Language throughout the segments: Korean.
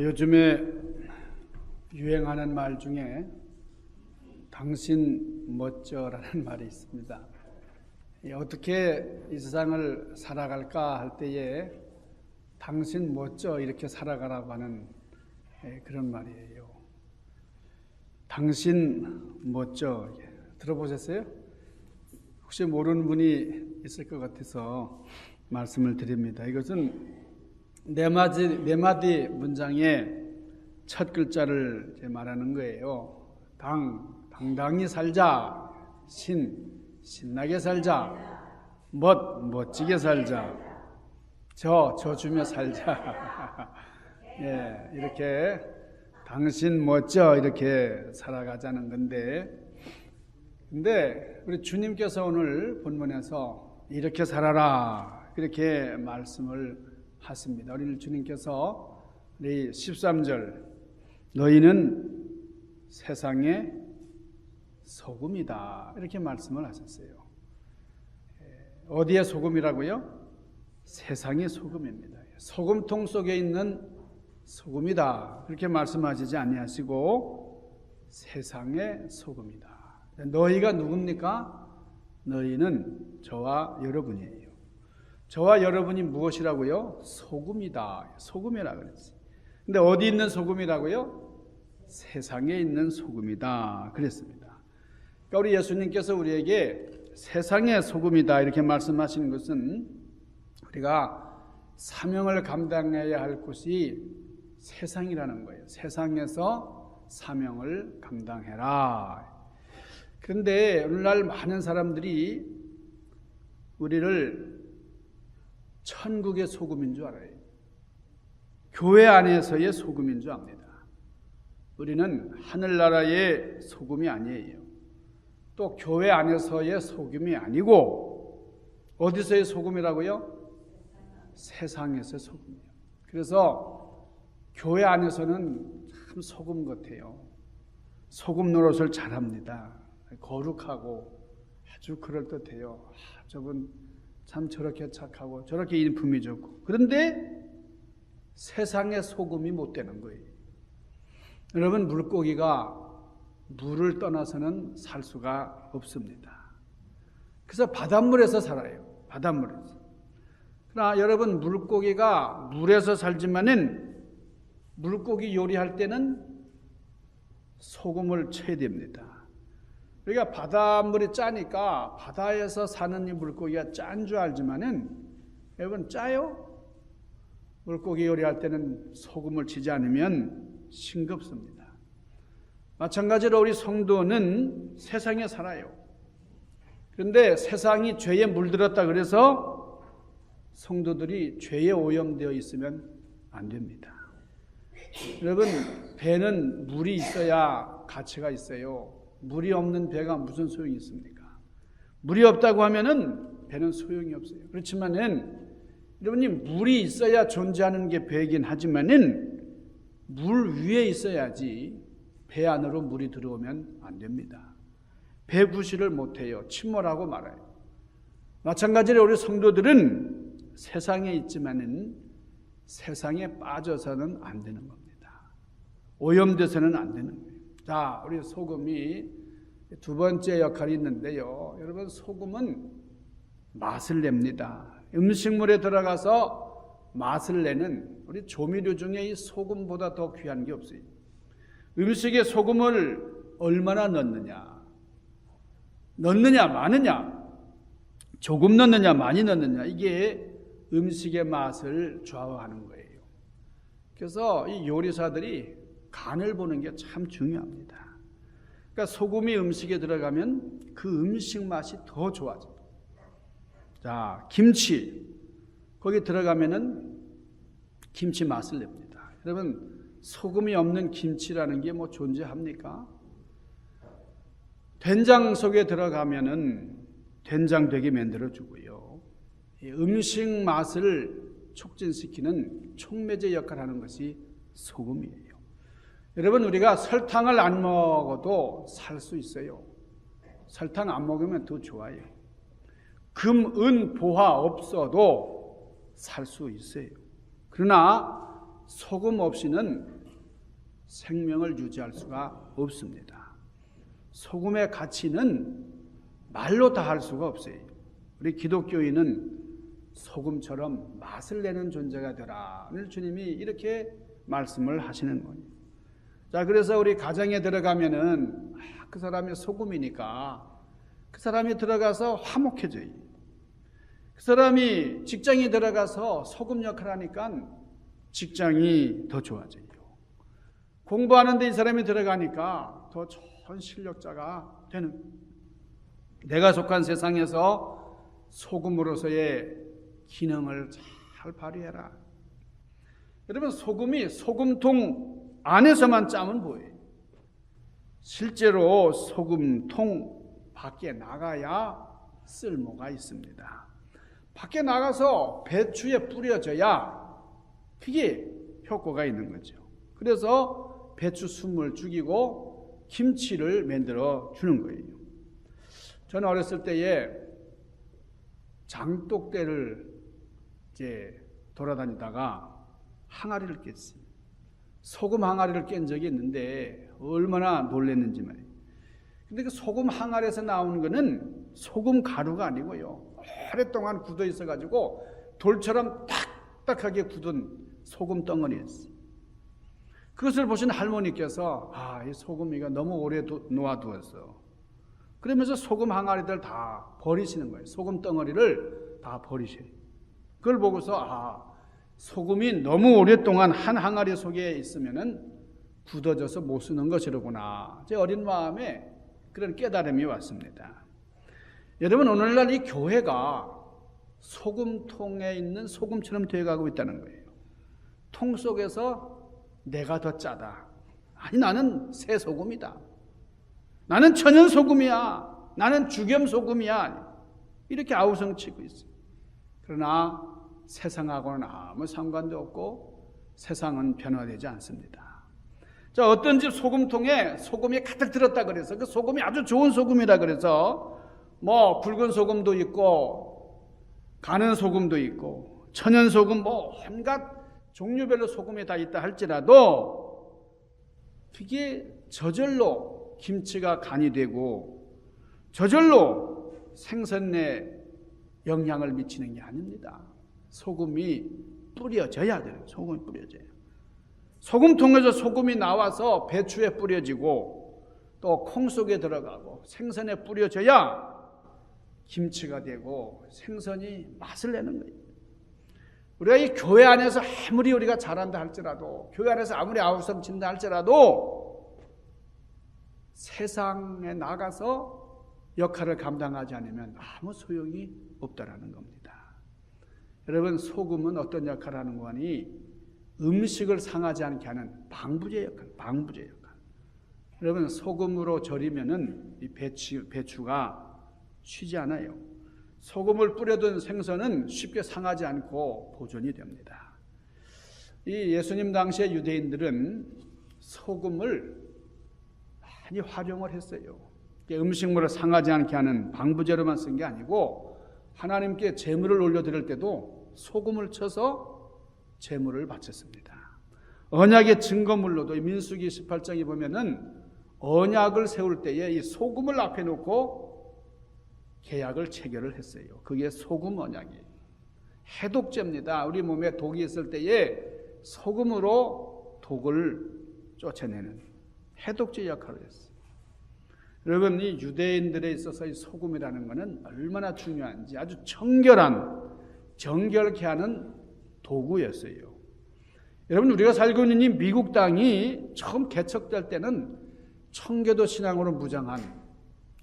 요즘에 유행하는 말 중에 당신 멋져라는 말이 있습니다. 어떻게 이 세상을 살아갈까 할 때에 당신 멋져 이렇게 살아가라고 하는 그런 말이에요. 당신 멋져 들어보셨어요? 혹시 모르는 분이 있을 것 같아서 말씀을 드립니다. 이것은 네 마디 문장의 첫 글자를 말하는 거예요. 당당히 살자. 신나게 살자. 멋지게 살자. 져주며 살자. 예, 이렇게 당신 멋져 이렇게 살아가자는 건데, 근데 우리 주님께서 오늘 본문에서 이렇게 살아라 그렇게 말씀을 하십니다. 우리 주님께서 우리 13절 너희는 세상의 소금이다 이렇게 말씀을 하셨어요. 어디의 소금이라고요? 세상의 소금입니다. 소금통 속에 있는 소금이다 그렇게 말씀하시지 아니하시고 세상의 소금이다. 너희가 누굽니까? 너희는 저와 여러분이에요. 저와 여러분이 무엇이라고요? 소금이다. 소금이라 그랬어요. 근데 어디 있는 소금이라고요? 세상에 있는 소금이다 그랬습니다. 그러니까 우리 예수님께서 우리에게 세상의 소금이다 이렇게 말씀하시는 것은 우리가 사명을 감당해야 할 곳이 세상이라는 거예요. 세상에서 사명을 감당해라. 그런데 오늘날 많은 사람들이 우리를 천국의 소금인 줄 알아요. 교회 안에서의 소금인 줄 압니다. 우리는 하늘나라의 소금이 아니에요. 또 교회 안에서의 소금이 아니고 어디서의 소금이라고요? 세상에서의 소금이에요. 그래서 교회 안에서는 참 소금 같아요. 소금 노릇을 잘합니다. 거룩하고 아주 그럴듯해요. 저분 참 저렇게 착하고 저렇게 인품이 좋고. 그런데 세상의 소금이 못 되는 거예요. 여러분, 물고기가 물을 떠나서는 살 수가 없습니다. 그래서 바닷물에서 살아요. 바닷물에서. 그러나 여러분, 물고기가 물에서 살지만은 물고기 요리할 때는 소금을 쳐야 됩니다. 그러니까 바닷물이 짜니까 바다에서 사는 이 물고기가 짠 줄 알지만은 여러분 짜요? 물고기 요리할 때는 소금을 치지 않으면 싱겁습니다. 마찬가지로 우리 성도는 세상에 살아요. 그런데 세상이 죄에 물들었다 그래서 성도들이 죄에 오염되어 있으면 안 됩니다. 여러분, 배는 물이 있어야 가치가 있어요. 물이 없는 배가 무슨 소용이 있습니까? 물이 없다고 하면은 배는 소용이 없어요. 그렇지만은 여러분이 물이 있어야 존재하는 게 배이긴 하지만은 물 위에 있어야지 배 안으로 물이 들어오면 안 됩니다. 배 구실을 못해요. 침몰하고 말아요. 마찬가지로 우리 성도들은 세상에 있지만은 세상에 빠져서는 안 되는 겁니다. 오염돼서는 안 되는 거예요. 자, 우리 소금이 두 번째 역할이 있는데요. 여러분, 소금은 맛을 냅니다. 음식물에 들어가서 맛을 내는 우리 조미료 중에 이 소금보다 더 귀한 게 없어요. 음식에 소금을 얼마나 넣느냐, 많으냐, 조금 넣느냐, 많이 넣느냐, 이게 음식의 맛을 좌우하는 거예요. 그래서 이 요리사들이 간을 보는 게 참 중요합니다. 그러니까 소금이 음식에 들어가면 그 음식 맛이 더 좋아집니다. 자, 김치 거기 들어가면은 김치 맛을 냅니다. 여러분, 소금이 없는 김치라는 게 뭐 존재합니까? 된장 속에 들어가면은 된장되게 만들어 주고요. 음식 맛을 촉진시키는 촉매제 역할을 하는 것이 소금이에요. 여러분, 우리가 설탕을 안 먹어도 살 수 있어요. 설탕 안 먹으면 더 좋아요. 금, 은, 보화 없어도 살 수 있어요. 그러나 소금 없이는 생명을 유지할 수가 없습니다. 소금의 가치는 말로 다 할 수가 없어요. 우리 기독교인은 소금처럼 맛을 내는 존재가 되라는 주님이 이렇게 말씀을 하시는 거예요. 자, 그래서 우리 가정에 들어가면은 그 사람이 소금이니까 그 사람이 들어가서 화목해져요. 그 사람이 직장에 들어가서 소금 역할을 하니까 직장이 더 좋아져요. 공부하는데 이 사람이 들어가니까 더 좋은 실력자가 되는, 내가 속한 세상에서 소금으로서의 기능을 잘 발휘해라. 여러분, 소금이 소금통 안에서만 짜면 뭐예요? 실제로 소금통 밖에 나가야 쓸모가 있습니다. 밖에 나가서 배추에 뿌려져야 그게 효과가 있는 거죠. 그래서 배추 숨을 죽이고 김치를 만들어 주는 거예요. 저는 어렸을 때에 장독대를 이제 돌아다니다가 항아리를 깼어요. 소금 항아리를 깬 적이 있는데 얼마나 놀랐는지 말이에요. 근데 그 소금 항아리에서 나오는 거는 소금 가루가 아니고요, 오랫동안 굳어 있어가지고 돌처럼 딱딱하게 굳은 소금 덩어리였어요. 그것을 보신 할머니께서 이 소금이가 너무 오래 놓아두었어. 그러면서 소금 항아리들 다 버리시는 거예요. 소금 덩어리를 다 버리셔요. 그걸 보고서 소금이 너무 오랫동안 한 항아리 속에 있으면은 굳어져서 못 쓰는 것이로구나. 제 어린 마음에 그런 깨달음이 왔습니다. 여러분, 오늘날 이 교회가 소금통에 있는 소금처럼 되어가고 있다는 거예요. 통 속에서 내가 더 짜다. 아니, 나는 새 소금이다. 나는 천연 소금이야. 나는 죽염 소금이야. 이렇게 아우성치고 있어요. 그러나 세상하고는 아무 상관도 없고 세상은 변화되지 않습니다. 자, 어떤 집 소금통에 소금이 가득 들었다 그래서 그 소금이 아주 좋은 소금이라 그래서 뭐 붉은 소금도 있고 가는 소금도 있고 천연 소금 뭐 온갖 종류별로 소금이 다 있다 할지라도 그게 저절로 김치가 간이 되고 저절로 생선에 영향을 미치는 게 아닙니다. 소금이 뿌려져야 돼요. 소금이 뿌려져요. 소금통에서 소금이 나와서 배추에 뿌려지고 또 콩 속에 들어가고 생선에 뿌려져야 김치가 되고 생선이 맛을 내는 거예요. 우리가 이 교회 안에서 아무리 우리가 잘한다 할지라도, 교회 안에서 아무리 아우성친다 할지라도 세상에 나가서 역할을 감당하지 않으면 아무 소용이 없다라는 겁니다. 여러분, 소금은 어떤 역할을 하는 거니? 음식을 상하지 않게 하는 방부제 역할, 방부제 역할. 여러분, 소금으로 절이면은 이 배추가 쉬지 않아요. 소금을 뿌려둔 생선은 쉽게 상하지 않고 보존이 됩니다. 이 예수님 당시의 유대인들은 소금을 많이 활용을 했어요. 음식물을 상하지 않게 하는 방부제로만 쓴 게 아니고 하나님께 제물을 올려드릴 때도 소금을 쳐서 제물을 바쳤습니다. 언약의 증거물로도 민수기 18장에 보면은 언약을 세울 때에 이 소금을 앞에 놓고 계약을 체결을 했어요. 그게 소금 언약이에요. 해독제입니다. 우리 몸에 독이 있을 때에 소금으로 독을 쫓아내는 해독제 역할을 했어요. 여러분, 이 유대인들에 있어서 이 소금이라는 것은 얼마나 중요한지 아주 정결케 하는 도구였어요. 여러분, 우리가 살고 있는 이 미국 땅이 처음 개척될 때는 청교도 신앙으로 무장한,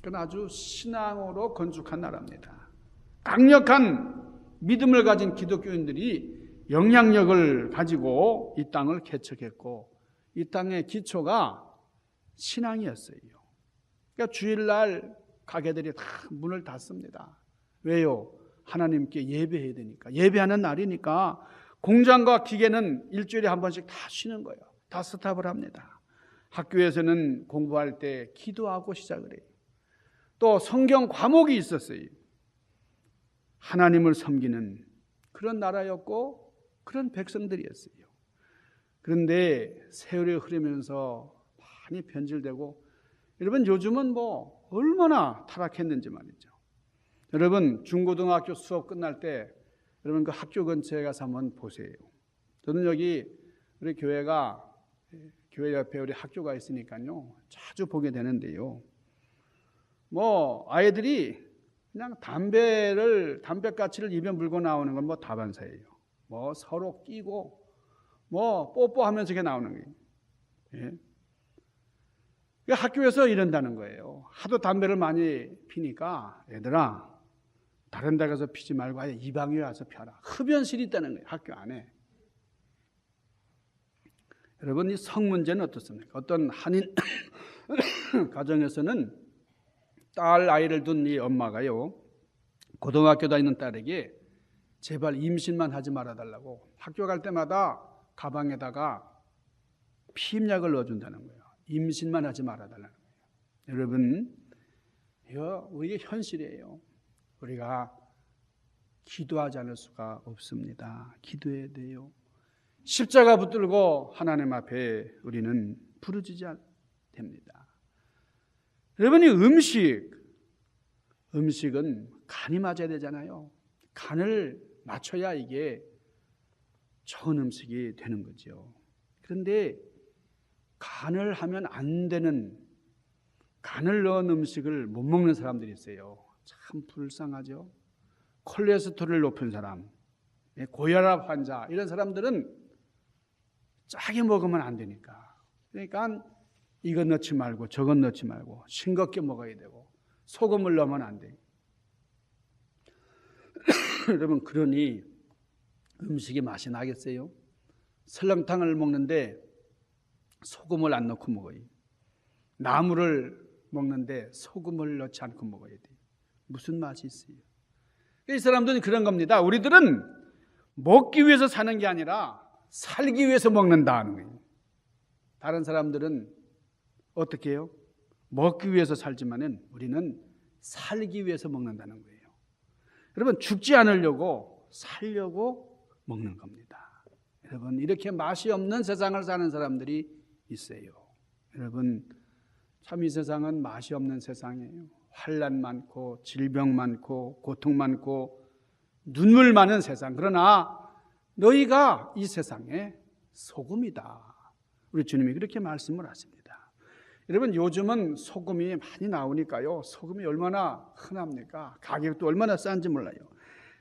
그건 아주 신앙으로 건축한 나라입니다. 강력한 믿음을 가진 기독교인들이 영향력을 가지고 이 땅을 개척했고 이 땅의 기초가 신앙이었어요. 그러니까 주일날 가게들이 다 문을 닫습니다. 왜요? 하나님께 예배해야 되니까. 예배하는 날이니까. 공장과 기계는 일주일에 한 번씩 다 쉬는 거예요. 다 스탑을 합니다. 학교에서는 공부할 때 기도하고 시작을 해요. 또 성경 과목이 있었어요. 하나님을 섬기는 그런 나라였고 그런 백성들이었어요. 그런데 세월이 흐르면서 많이 변질되고, 여러분 요즘은 뭐 얼마나 타락했는지 말이죠. 여러분 중고등학교 수업 끝날 때 여러분 그 학교 근처에 가서 한번 보세요. 저는 여기 우리 교회 옆에 우리 학교가 있으니까요 자주 보게 되는데요. 뭐 아이들이 그냥 담배가치를 입에 물고 나오는 건 뭐 다반사예요. 뭐 서로 끼고 뭐 뽀뽀하면서 이렇게 나오는 거예요. 예? 학교에서 이런다는 거예요. 하도 담배를 많이 피니까 얘들아 다른 데 가서 피지 말고 아예 이 방에 와서 펴라. 흡연실이 있다는 거예요. 학교 안에. 여러분 이 성 문제는 어떻습니까? 어떤 한인 가정에서는 딸 아이를 둔 이 엄마가요 고등학교 다니는 딸에게 제발 임신만 하지 말아달라고 학교 갈 때마다 가방에다가 피임약을 넣어준다는 거예요. 임신만 하지 말아달라는 거예요. 여러분 이거 우리의 현실이에요. 우리가 기도하지 않을 수가 없습니다. 기도해야 돼요. 십자가 붙들고 하나님 앞에 우리는 부르짖어야 됩니다. 여러분 이 음식은 간이 맞아야 되잖아요. 간을 맞춰야 이게 좋은 음식이 되는 거죠. 그런데 간을 하면 안 되는, 간을 넣은 음식을 못 먹는 사람들이 있어요. 참 불쌍하죠. 콜레스테롤 높은 사람, 고혈압 환자 이런 사람들은 짜게 먹으면 안 되니까. 그러니까 이건 넣지 말고 저건 넣지 말고 싱겁게 먹어야 되고 소금을 넣으면 안 돼. 여러분 그러니 음식이 맛이 나겠어요? 설렁탕을 먹는데 소금을 안 넣고 먹어요. 나물을 먹는데 소금을 넣지 않고 먹어야 돼요. 무슨 맛이 있어요? 이 사람들은 그런 겁니다. 우리들은 먹기 위해서 사는 게 아니라 살기 위해서 먹는다는 거예요. 다른 사람들은 어떻게 해요? 먹기 위해서 살지만은 우리는 살기 위해서 먹는다는 거예요. 여러분 죽지 않으려고 살려고 먹는 겁니다. 여러분 이렇게 맛이 없는 세상을 사는 사람들이 있어요. 여러분 참 이 세상은 맛이 없는 세상이에요. 환난 많고 질병 많고 고통 많고 눈물 많은 세상. 그러나 너희가 이 세상의 소금이다. 우리 주님이 그렇게 말씀을 하십니다. 여러분 요즘은 소금이 많이 나오니까요. 소금이 얼마나 흔합니까? 가격도 얼마나 싼지 몰라요.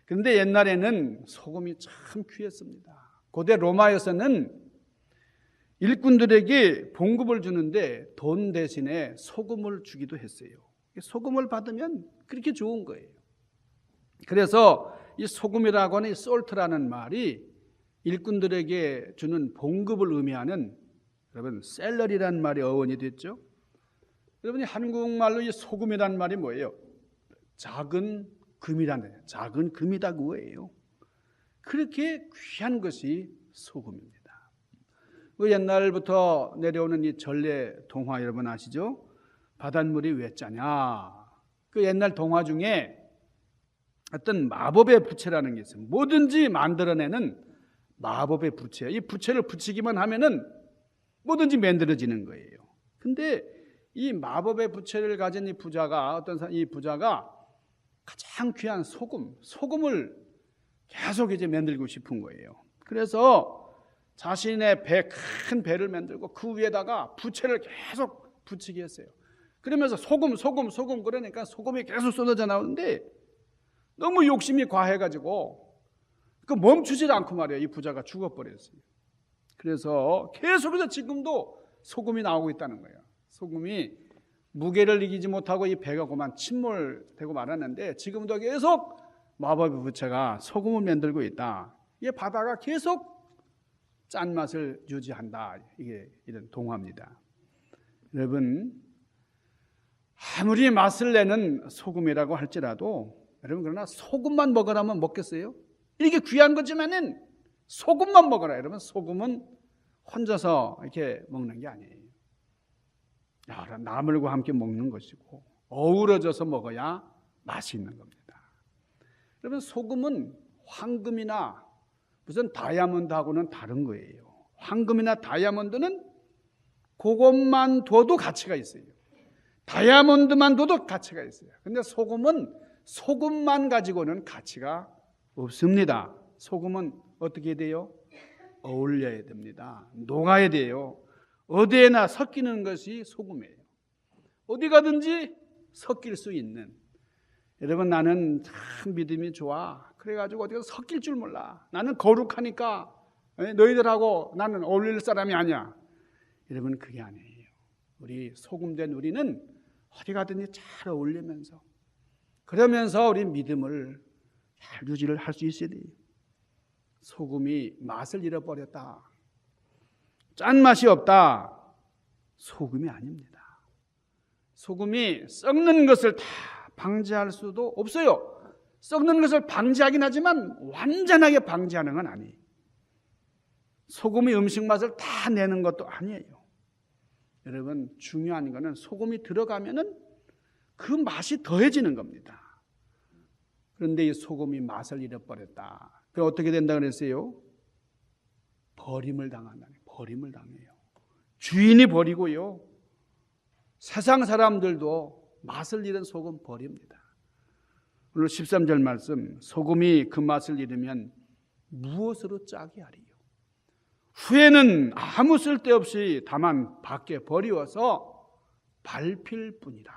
그런데 옛날에는 소금이 참 귀했습니다. 고대 로마에서는 일꾼들에게 봉급을 주는데 돈 대신에 소금을 주기도 했어요. 소금을 받으면 그렇게 좋은 거예요. 그래서 이 소금이라고 하는 이 솔트라는 말이 일꾼들에게 주는 봉급을 의미하는 여러분 셀러리라는 말이 어원이 됐죠. 여러분이 한국말로 이 소금이라는 말이 뭐예요? 작은 금이라는 거예요. 작은 금이다 그거예요. 그렇게 귀한 것이 소금입니다. 그 옛날부터 내려오는 이 전래 동화 여러분 아시죠? 바닷물이 왜 짜냐? 그 옛날 동화 중에 어떤 마법의 부채라는 게 있어요. 뭐든지 만들어내는 마법의 부채. 이 부채를 붙이기만 하면은 뭐든지 만들어지는 거예요. 근데 이 마법의 부채를 가진 이 부자가 가장 귀한 소금을 계속 이제 만들고 싶은 거예요. 그래서 자신의 큰 배를 만들고 그 위에다가 부채를 계속 붙이게 했어요. 그러면서 소금 그러니까 소금이 계속 쏟아져 나오는데 너무 욕심이 과해가지고 그 멈추질 않고 말이에요. 이 부자가 죽어버렸어요. 그래서 계속해서 지금도 소금이 나오고 있다는 거예요. 소금이 무게를 이기지 못하고 이 배가 그만 침몰되고 말았는데 지금도 계속 마법의 부채가 소금을 만들고 있다. 이 바다가 계속 짠맛을 유지한다. 이게 이런 동화입니다. 여러분 아무리 맛을 내는 소금이라고 할지라도 여러분 그러나 소금만 먹으라면 먹겠어요? 이게 귀한 거지만은 소금만 먹어라. 여러분 소금은 혼자서 이렇게 먹는 게 아니에요. 여러 나물과 함께 먹는 것이고 어우러져서 먹어야 맛이 있는 겁니다. 여러분 소금은 황금이나 무슨 다이아몬드하고는 다른 거예요. 황금이나 다이아몬드는 그것만 둬도 가치가 있어요. 다이아몬드만 둬도 가치가 있어요. 근데 소금은 소금만 가지고는 가치가 없습니다. 소금은 어떻게 돼요? 어울려야 됩니다. 녹아야 돼요. 어디에나 섞이는 것이 소금이에요. 어디 가든지 섞일 수 있는. 여러분, 나는 참 믿음이 좋아. 그래가지고 어디 가서 섞일 줄 몰라. 나는 거룩하니까 너희들하고 나는 어울릴 사람이 아니야. 여러분, 그게 아니에요. 우리 소금된 우리는 어디 가든지 잘 어울리면서, 그러면서 우리 믿음을 잘 유지를 할 수 있어야 돼요. 소금이 맛을 잃어버렸다, 짠맛이 없다, 소금이 아닙니다. 소금이 썩는 것을 다 방지할 수도 없어요. 썩는 것을 방지하긴 하지만 완전하게 방지하는 건 아니에요. 소금이 음식 맛을 다 내는 것도 아니에요. 여러분, 중요한 거는 소금이 들어가면은 그 맛이 더해지는 겁니다. 그런데 이 소금이 맛을 잃어버렸다. 그럼 어떻게 된다 그랬어요? 버림을 당한다. 버림을 당해요. 주인이 버리고요. 세상 사람들도 맛을 잃은 소금 버립니다. 오늘 13절 말씀, 소금이 그 맛을 잃으면 무엇으로 짜게 하리요? 후에는 아무 쓸데없이 다만 밖에 버리워서 밟힐 뿐이다.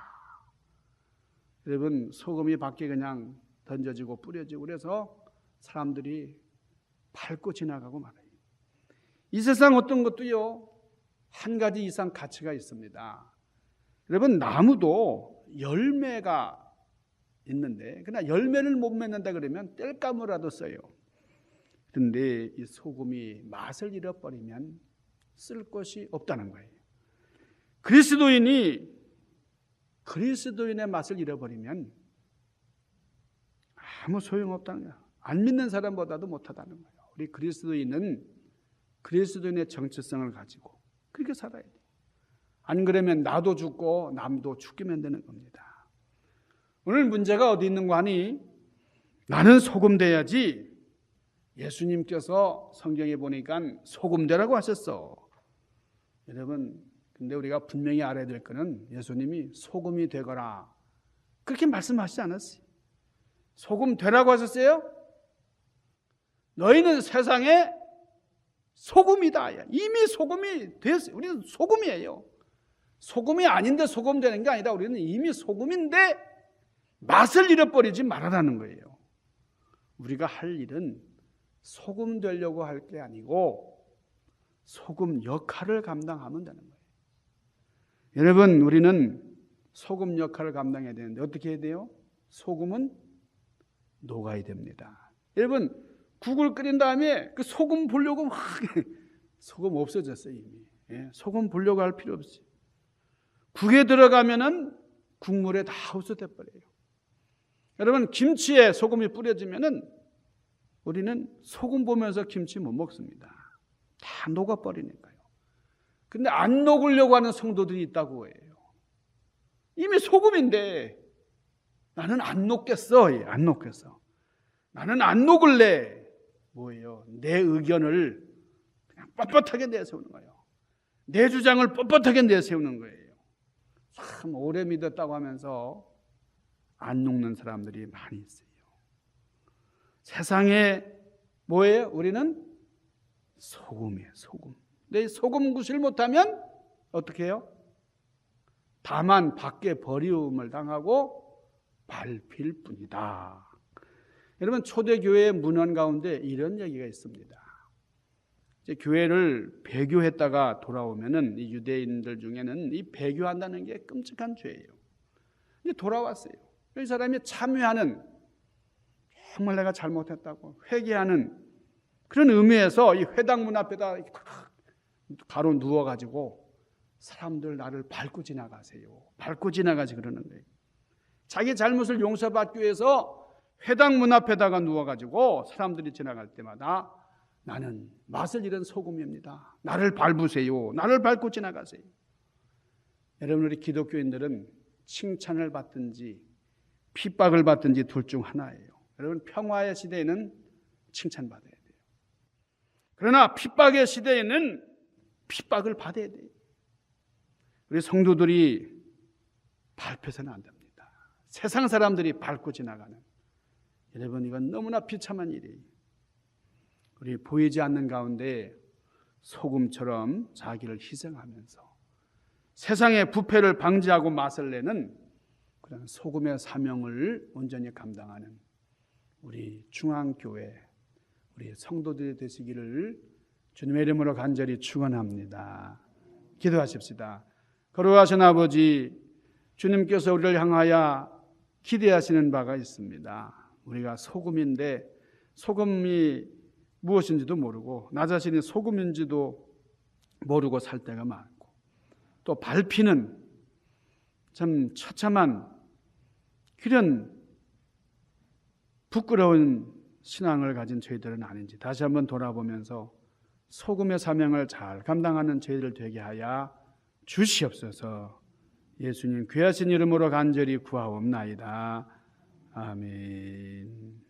여러분, 소금이 밖에 그냥 던져지고 뿌려지고 그래서 사람들이 밟고 지나가고 말아요. 이 세상 어떤 것도요, 한 가지 이상 가치가 있습니다. 여러분, 나무도 열매가 있는데 그러나 열매를 못 맺는다 그러면 땔감으로라도 써요. 그런데 이 소금이 맛을 잃어버리면 쓸 것이 없다는 거예요. 그리스도인의 맛을 잃어버리면 아무 소용없다는 거예요. 안 믿는 사람보다도 못하다는 거예요. 우리 그리스도인은 그리스도인의 정체성을 가지고 그렇게 살아야 돼요. 안 그러면 나도 죽고 남도 죽게 만드는 겁니다. 오늘 문제가 어디 있는 거 아니? 나는 소금 돼야지. 예수님께서 성경에 보니까 소금 되라고 하셨어. 여러분, 근데 우리가 분명히 알아야 될 거는 예수님이 소금이 되거라 그렇게 말씀하시지 않았어요. 소금 되라고 하셨어요? 너희는 세상에 소금이다. 이미 소금이 됐어요. 우리는 소금이에요. 소금이 아닌데 소금 되는 게 아니라 우리는 이미 소금인데 맛을 잃어버리지 말아라는 거예요. 우리가 할 일은 소금 되려고 할 게 아니고 소금 역할을 감당하면 되는 거예요. 여러분, 우리는 소금 역할을 감당해야 되는데 어떻게 해야 돼요? 소금은 녹아야 됩니다. 여러분, 국을 끓인 다음에 그 소금 보려고 막 소금 없어졌어요 이미. 소금 보려고 할 필요 없어요. 국에 들어가면은 국물에 다 흡수돼 버려요. 여러분, 김치에 소금이 뿌려지면은 우리는 소금 보면서 김치 못 먹습니다. 다 녹아버리니까요. 근데 안 녹으려고 하는 성도들이 있다고 해요. 이미 소금인데 나는 안 녹겠어. 안 녹겠어. 나는 안 녹을래. 뭐예요? 내 의견을 그냥 뻣뻣하게 내세우는 거예요. 내 주장을 뻣뻣하게 내세우는 거예요. 참 오래 믿었다고 하면서 안 녹는 사람들이 많이 있어요. 세상에 뭐예요? 우리는 소금이에요. 소금. 근데 소금 구실 못하면 어떻게 해요? 다만 밖에 버리움을 당하고 밟힐 뿐이다. 여러분, 초대교회의 문헌 가운데 이런 얘기가 있습니다. 이제 교회를 배교했다가 돌아오면은 이 유대인들 중에는 이 배교한다는 게 끔찍한 죄예요. 이제 돌아왔어요. 이 사람이 참회하는, 정말 내가 잘못했다고 회개하는 그런 의미에서 이 회당 문 앞에다 가로 누워가지고 사람들 나를 밟고 지나가세요. 밟고 지나가지 그러는 거예요. 자기 잘못을 용서받기 위해서 회당 문 앞에다가 누워가지고 사람들이 지나갈 때마다 나는 맛을 잃은 소금입니다. 나를 밟으세요. 나를 밟고 지나가세요. 여러분, 우리 기독교인들은 칭찬을 받든지 핍박을 받든지 둘 중 하나예요. 여러분, 평화의 시대에는 칭찬받아야 돼요. 그러나 핍박의 시대에는 핍박을 받아야 돼요. 우리 성도들이 밟혀서는 안 됩니다. 세상 사람들이 밟고 지나가는, 여러분, 이건 너무나 비참한 일이에요. 우리 보이지 않는 가운데 소금처럼 자기를 희생하면서 세상의 부패를 방지하고 맛을 내는 그런 소금의 사명을 온전히 감당하는 우리 중앙교회, 우리 성도들이 되시기를 주님의 이름으로 간절히 축원합니다. 기도하십시다. 거룩하신 아버지, 주님께서 우리를 향하여 기대하시는 바가 있습니다. 우리가 소금인데 소금이 무엇인지도 모르고 나 자신이 소금인지도 모르고 살 때가 많고, 또 밟히는 참 처참한 그런 부끄러운 신앙을 가진 저희들은 아닌지 다시 한번 돌아보면서 소금의 사명을 잘 감당하는 저희들 되게 하여 주시옵소서. 예수님 귀하신 이름으로 간절히 구하옵나이다. 아멘.